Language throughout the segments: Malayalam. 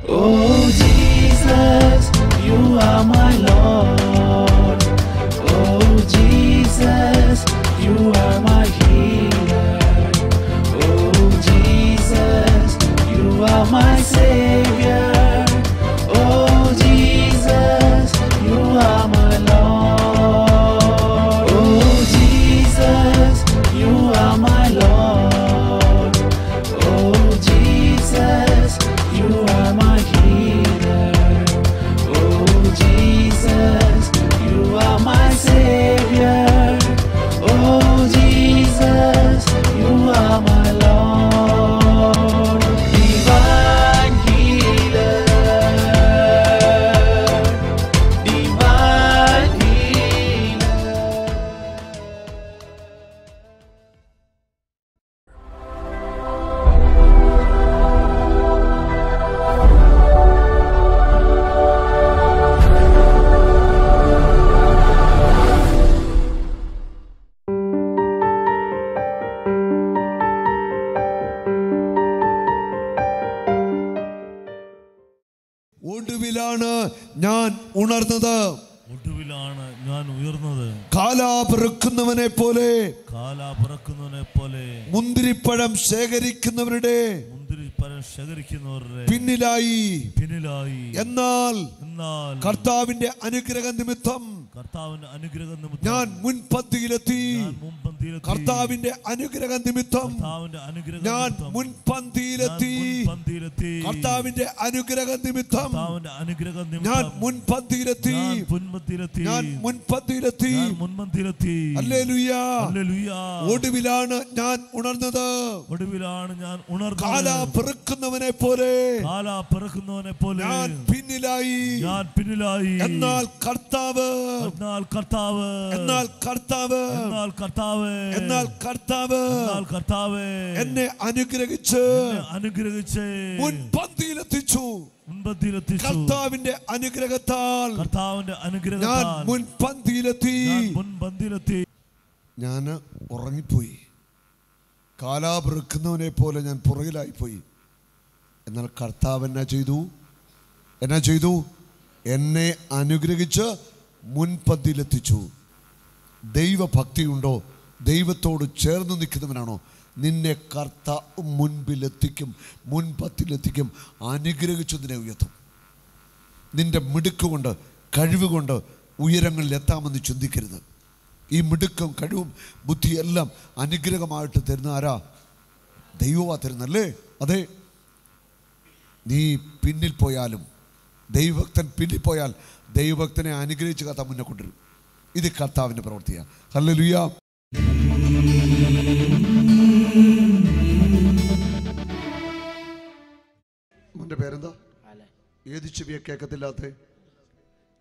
Oh Jesus, you are my Lord. Oh Jesus, you are my healer. Oh Jesus, you are my Savior. Oh Jesus, you are my Lord. Oh Jesus, you are my Lord. Oh Jesus, you are my healer. Oh Jesus, you are my Savior. Oh Jesus, you are my Lord. Divine healer, divine healer. ഒടുവിലാണ് ഞാൻ ഉണർന്നത്. ഒടുവിലാണ് ഞാൻ ഉയർന്നത്. കാലാപിറക്കുന്നവനെ പോലെ മുന്തിരിപ്പഴം ശേഖരിക്കുന്നവരുടെ പിന്നിലായി. എന്നാൽ കർത്താവിന്റെ അനുഗ്രഹ നിമിത്തം ഞാൻ മുൻപന്തിയിലെത്തി. കർത്താവിന്റെ അനുഗ്രഹ നിമിത്തം ഞാൻ മുൻപന്തിയിലെത്തി. കർത്താവിന്റെ അനുഗ്രഹ നിമിത്തം ഞാൻ മുൻപന്തിയിലെത്തി. ഞാൻ മുൻപന്തിയിലെത്തി. ഹല്ലേലൂയ. ഒടുവിലാണ് ഞാൻ ഉണർന്നത്. കാലാപിറക്കുന്നവനെ പോലെ ഞാൻ പിന്നിലായി. എന്നാൽ കർത്താവ് എന്നെ അനുഗ്രഹിച്ച് മുൻപന്തിയിലെത്തിച്ചു. കർത്താവിന്റെ അനുഗ്രഹത്താൽ ഞാൻ മുൻപന്തിയിലെത്തി. ഞാൻ ഉറങ്ങിപ്പോയി. കാലാപിറക്കുന്നവനെ പോലെ ഞാൻ പുറകിലായിപ്പോയി. എന്നാൽ കർത്താവ് എന്നാ ചെയ്തു? എന്നെ അനുഗ്രഹിച്ച് മുൻപന്തിയിലെത്തിച്ചു. ദൈവഭക്തിയുണ്ടോ? ദൈവത്തോട് ചേർന്ന് നിൽക്കുന്നവനാണോ? നിന്നെ കർത്താവ് മുൻപിലെത്തിക്കും, മുൻപത്തിലെത്തിക്കും, അനുഗ്രഹിച്ചു നിന്നെ ഉയർത്തും. നിന്റെ മിടുക്കുകൊണ്ട്, കഴിവുകൊണ്ട് ഉയരങ്ങളിൽ എത്താമെന്ന് ചിന്തിക്കരുത്. ഈ മിടുക്കും കഴിവും ബുദ്ധിയെല്ലാം അനുഗ്രഹമായിട്ട് തരുന്ന ആരാ? ദൈവമാ തരുന്നല്ലേ? അതെ. നീ പിന്നിൽ പോയാലും, ദൈവഭക്തൻ പിന്നിൽ പോയാൽ ദൈവഭക്തനെ അനുഗ്രഹിച്ച് കർത്താവ് മുന്നേ കൊണ്ടുവരും. ഇത് കർത്താവിൻ്റെ പ്രവൃത്തിയാണ്. ഹല്ലേലൂയ. മോൻ്റെ പേരെന്താ? ഏത് ചെവിയെ കേൾക്കത്തില്ലാത്ത?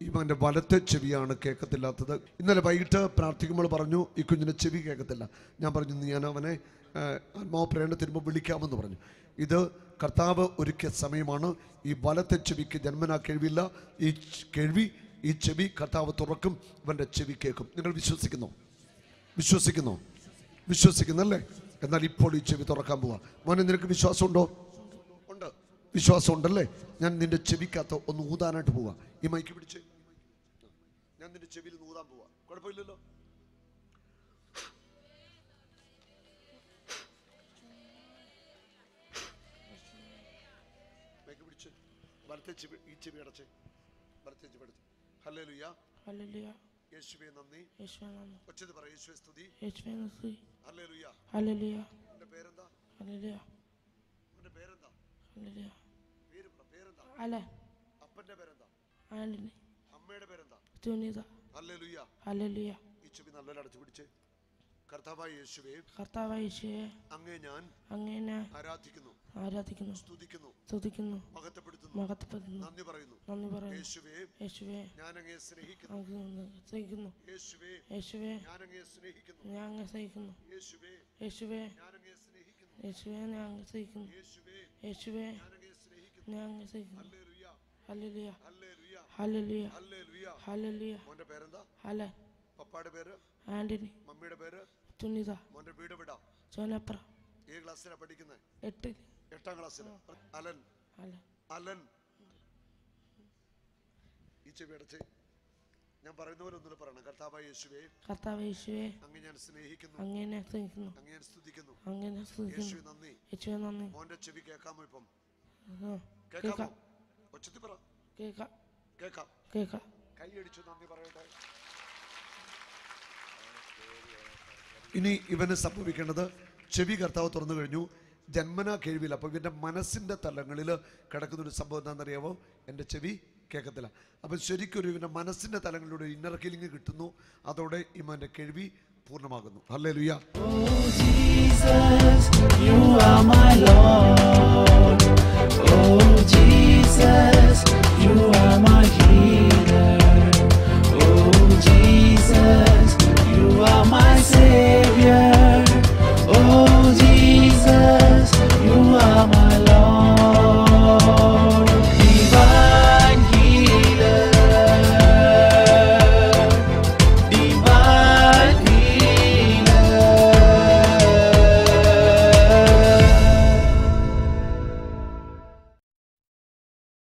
ഈ മകൻ്റെ വലത്തെ ചെവിയാണ് കേൾക്കത്തില്ലാത്തത്. ഇന്നലെ വൈകിട്ട് പ്രാർത്ഥിക്കുമ്പോൾ പറഞ്ഞു ഈ കുഞ്ഞിൻ്റെ ചെവി കേൾക്കത്തില്ല. ഞാൻ പറഞ്ഞു ഞാൻ അവനെ ആത്മാവ് പ്രേരണ തരുമ്പോൾ വിളിക്കാമെന്ന് പറഞ്ഞു. ഇത് കർത്താവ് ഒരുക്കിയ സമയമാണ്. ഈ വലത്തെ ചെവിക്ക് ജന്മനാ കേൾവിയില്ല. ഈ ചെവി കർത്താവ് തുറക്കും, ഇവൻ്റെ ചെവി കേൾക്കും. നിങ്ങൾ വിശ്വസിക്കുന്നല്ലേ? എന്നാൽ ഇപ്പോൾ ഈ ചെവി തുറക്കാൻ പോവാ. മോനെ, നിനക്ക് വിശ്വാസമുണ്ടോ? ഉണ്ട്. വിശ്വാസം ഉണ്ടല്ലേ? ഞാൻ നിന്റെ ചെവിക്കകത്ത് ഒന്ന് ഊതാനായിട്ട് പോവാ. ഈ മൈക്ക് പിടിച്ച് ഞാൻ നിന്റെ ചെവിയിൽ ഊതാൻ പോവാ. കുഴപ്പമില്ലല്ലോ? മൈക്ക് പിടിച്ച് വലത്തെ ചെവി, ഈ ചെവി അടച്ച്, വലത്തെ ചെവി അടച്ച്. ഹല്ലേലൂയ. യേശുവേ നന്ദി. ഒച്ചത് പറ. യേശുവേ സ്തുതി. ഹല്ലേലൂയ. നിന്റെ പേരെന്താ? പേരെന്താ? പേരെന്താ? അപ്പന്റെ പേരെന്താ? അമ്മയുടെ പേരെന്താ? ഹല്ലേലൂയ. ഈ ചെവി നല്ലോണം അടച്ചു പിടിച്ച്. കർത്താവായ യേശുവേ, അങ്ങേ ഞാൻ ആരാധിക്കുന്നു, സ്തുതിക്കുന്നു, മഹത്വപ്പെടുത്തുന്നു, നന്ദി പറയുന്നു. യേശുവേ, ഞാൻ അങ്ങയെ സ്നേഹിക്കുന്നു. യേശുവേ, ഞാൻ അങ്ങയെ സ്നേഹിക്കുന്നു. യേശുവേ, ഞാൻ അങ്ങയെ സ്നേഹിക്കുന്നു. യേശുവേ, ഞാൻ അങ്ങയെ സ്നേഹിക്കുന്നു. ഹല്ലേലൂയ. മോന്റെ പേരെന്താ? പപ്പായുടെ പേര് ആന്റണി. മമ്മിയുടെ പേര് തുനിത. മോന്റെ വീട് എവിടാ? ചോനപ്ര. ഏത് ക്ലാസ്സിലാണ് പഠിക്കുന്നത്? 8ാം ക്ലാസ്സിൽ. അലൻ ഈ ചെവി അടച്ച് ഞാൻ പറയുന്നവരൊന്നും പറയണം. കർത്താവായ യേശുവേ, കർത്താവേ യേശുവേ, അങ്ങ് ഞാൻ സ്നേഹിക്കുന്നു, അങ്ങനെ സ്നേഹിക്കുന്നു, അങ്ങ് ഞാൻ സ്തുതിക്കുന്നു. അങ്ങനെ സ്തുതിക്കുന്നു. യേശുവേ നന്ദി. യേശുവേ നന്ദി. മോന്റെ ചെവി കേൾക്കാമോ? ഇപ്പം ആ, കേൾക്കാമോ? ഒച്ചത്തി പറ. കേൾക്കാം കേൾക്കാം. കേൾക്കാം. കൈയടിച്ചു നന്ദി പറയട്ടെ. ഇനി ഇവന് സംഭവിക്കേണ്ടത്, ചെവി കർത്താവ് തുറന്നു കഴിഞ്ഞു, ജന്മനാ കേൾവിയില്ല. അപ്പോൾ ഇവൻ്റെ മനസ്സിൻ്റെ തലങ്ങളിൽ കിടക്കുന്നൊരു സംഭവം എന്താണെന്നറിയാമോ? എൻ്റെ ചെവി കേൾക്കത്തില്ല. അപ്പം ശരിക്കൊരു ഇവൻ്റെ മനസ്സിൻ്റെ തലങ്ങളിലൂടെ ഇന്നർ ഹീലിംഗ് കിട്ടുന്നു. അതോടെ ഇവൻ്റെ കേൾവി പൂർണ്ണമാകുന്നു. ഹല്ലേലൂയ.